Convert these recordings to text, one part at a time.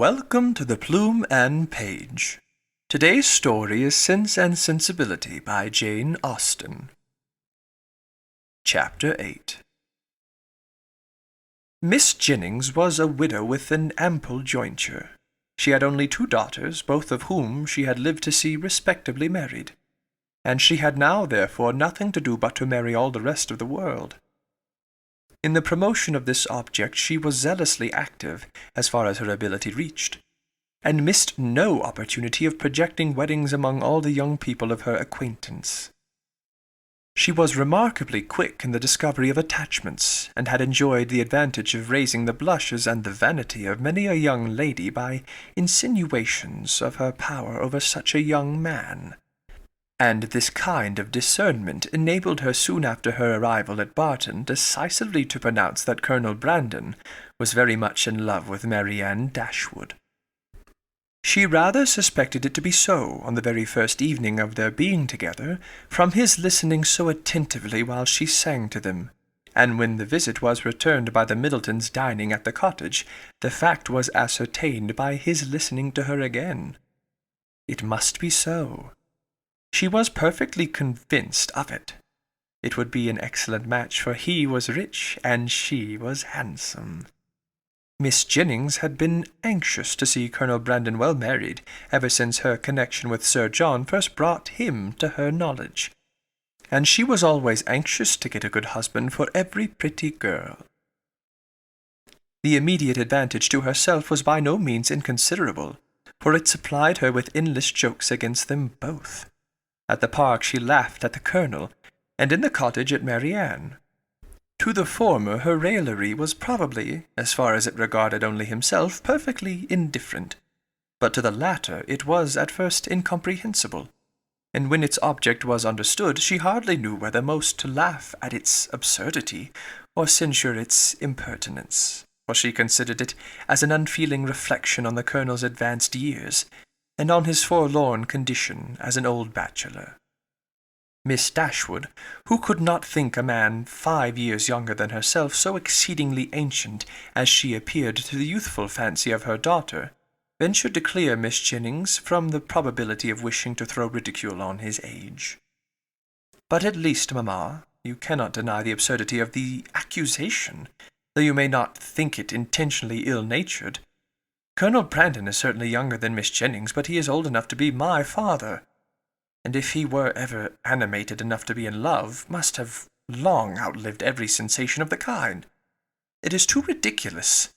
Welcome to the Plume and Page. Today's story is Sense and Sensibility by Jane Austen. Chapter 8. Miss Jennings was a widow with an ample jointure. She had only 2 daughters, both of whom she had lived to see respectably married, and she had now therefore nothing to do but to marry all the rest of the world. In the promotion of this object she was zealously active, as far as her ability reached, and missed no opportunity of projecting weddings among all the young people of her acquaintance. She was remarkably quick in the discovery of attachments, and had enjoyed the advantage of raising the blushes and the vanity of many a young lady by insinuations of her power over such a young man. And this kind of discernment enabled her soon after her arrival at Barton decisively to pronounce that Colonel Brandon was very much in love with Marianne Dashwood. She rather suspected it to be so on the very first evening of their being together, from his listening so attentively while she sang to them, and when the visit was returned by the Middletons dining at the cottage, the fact was ascertained by his listening to her again. It must be so. She was perfectly convinced of it. It would be an excellent match, for he was rich and she was handsome. Miss Jennings had been anxious to see Colonel Brandon well married ever since her connection with Sir John first brought him to her knowledge, and she was always anxious to get a good husband for every pretty girl. The immediate advantage to herself was by no means inconsiderable, for it supplied her with endless jokes against them both. At the park she laughed at the Colonel, and in the cottage at Marianne. To the former her raillery was probably, as far as it regarded only himself, perfectly indifferent, but to the latter it was at first incomprehensible, and when its object was understood she hardly knew whether most to laugh at its absurdity or censure its impertinence, for she considered it as an unfeeling reflection on the Colonel's advanced years, and on his forlorn condition as an old bachelor. Miss Dashwood, who could not think a man 5 years younger than herself so exceedingly ancient as she appeared to the youthful fancy of her daughter, ventured to clear Miss Jennings from the probability of wishing to throw ridicule on his age. "But at least, mamma, you cannot deny the absurdity of the accusation, though you may not think it intentionally ill-natured. Colonel Brandon is certainly younger than Miss Jennings, but he is old enough to be my father, and if he were ever animated enough to be in love, must have long outlived every sensation of the kind. It is too ridiculous.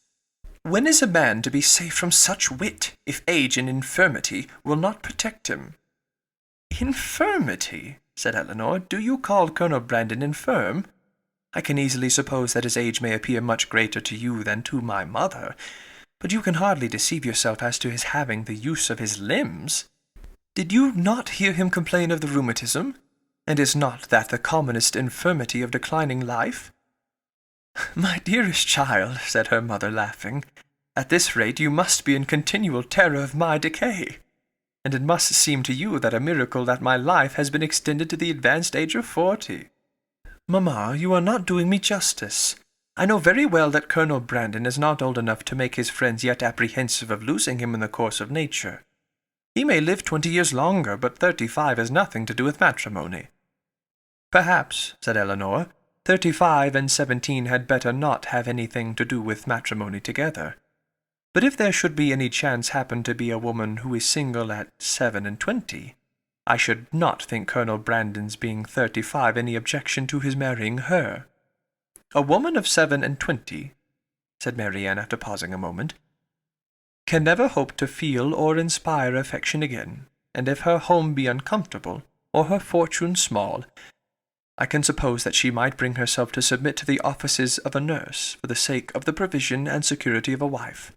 When is a man to be safe from such wit, if age and infirmity will not protect him?" "Infirmity?" said Elinor. "Do you call Colonel Brandon infirm? I can easily suppose that his age may appear much greater to you than to my mother, but you can hardly deceive yourself as to his having the use of his limbs. Did you not hear him complain of the rheumatism? And is not that the commonest infirmity of declining life?" "My dearest child," said her mother, laughing, "at this rate you must be in continual terror of my decay, and it must seem to you that a miracle that my life has been extended to the advanced age of 40. "Mamma, you are not doing me justice. I know very well that Colonel Brandon is not old enough to make his friends yet apprehensive of losing him in the course of nature. He may live 20 years longer, but 35 has nothing to do with matrimony." "Perhaps," said Elinor, 35 and 17 had better not have anything to do with matrimony together. But if there should be any chance happen to be a woman who is single at 27, I should not think Colonel Brandon's being 35 any objection to his marrying her." "A woman of 27, said Marianne after pausing a moment, "can never hope to feel or inspire affection again, and if her home be uncomfortable, or her fortune small, I can suppose that she might bring herself to submit to the offices of a nurse for the sake of the provision and security of a wife.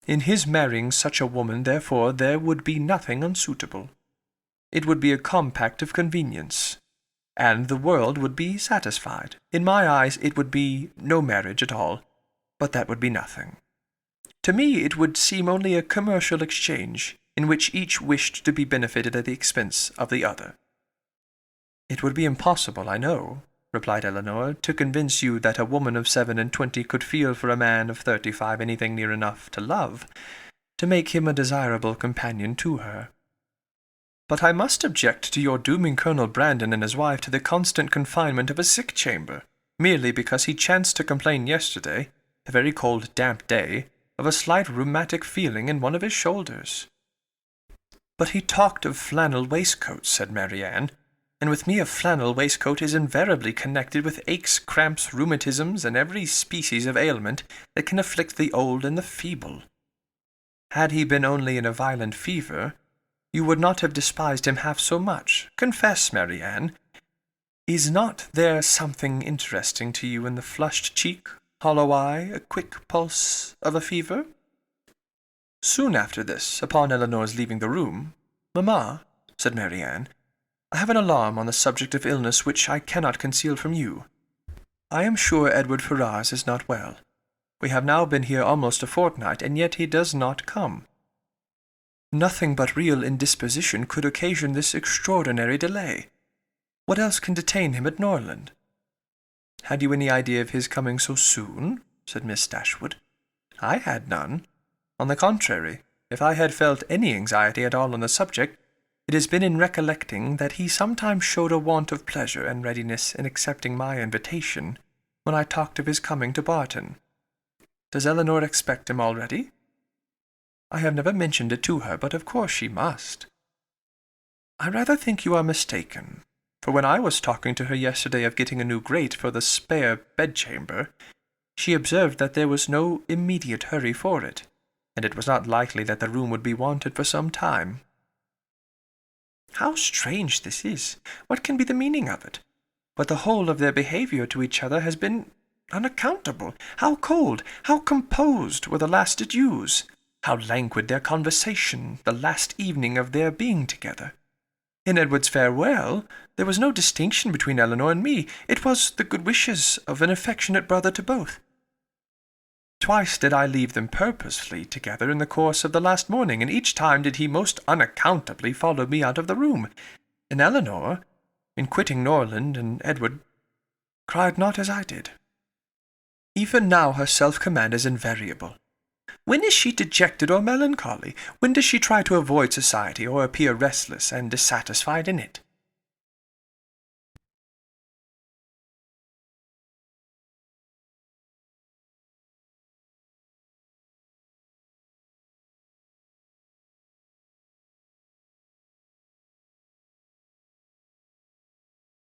In his marrying such a woman, therefore, there would be nothing unsuitable. It would be a compact of convenience, and the world would be satisfied. In my eyes it would be no marriage at all, but that would be nothing. To me it would seem only a commercial exchange, in which each wished to be benefited at the expense of the other." "It would be impossible, I know, replied Eleanor, "to convince you that a woman of 27 could feel for a man of 35 anything near enough to love, to make him a desirable companion to her. But I must object to your dooming Colonel Brandon and his wife to the constant confinement of a sick chamber, merely because he chanced to complain yesterday, a very cold, damp day, of a slight rheumatic feeling in one of his shoulders." "But he talked of flannel waistcoats," said Marianne, "and with me a flannel waistcoat is invariably connected with aches, cramps, rheumatisms, and every species of ailment that can afflict the old and the feeble. Had he been only in a violent fever, you would not have despised him half so much. Confess, Marianne, is not there something interesting to you in the flushed cheek, hollow eye, a quick pulse of a fever?" Soon after this, upon Eleanor's leaving the room, "Mamma," said Marianne, "I have an alarm on the subject of illness which I cannot conceal from you. I am sure Edward Ferrars is not well. We have now been here almost a fortnight, and yet he does not come. Nothing but real indisposition could occasion this extraordinary delay. What else can detain him at Norland?" "Had you any idea of his coming so soon?" said Miss Dashwood. "I had none. On the contrary, if I had felt any anxiety at all on the subject, it has been in recollecting that he sometimes showed a want of pleasure and readiness in accepting my invitation when I talked of his coming to Barton. Does Eleanor expect him already?" "I have never mentioned it to her, but of course she must." "I rather think you are mistaken, for when I was talking to her yesterday of getting a new grate for the spare bedchamber, she observed that there was no immediate hurry for it, and it was not likely that the room would be wanted for some time." "How strange this is! What can be the meaning of it? But the whole of their behaviour to each other has been unaccountable. How cold, how composed were the last adieus! How languid their conversation, the last evening of their being together! In Edward's farewell, there was no distinction between Eleanor and me. It was the good wishes of an affectionate brother to both. Twice did I leave them purposely together in the course of the last morning, and each time did he most unaccountably follow me out of the room. And Eleanor, in quitting Norland and Edward, cried not as I did. Even now her self-command is invariable. When is she dejected or melancholy? When does she try to avoid society or appear restless and dissatisfied in it?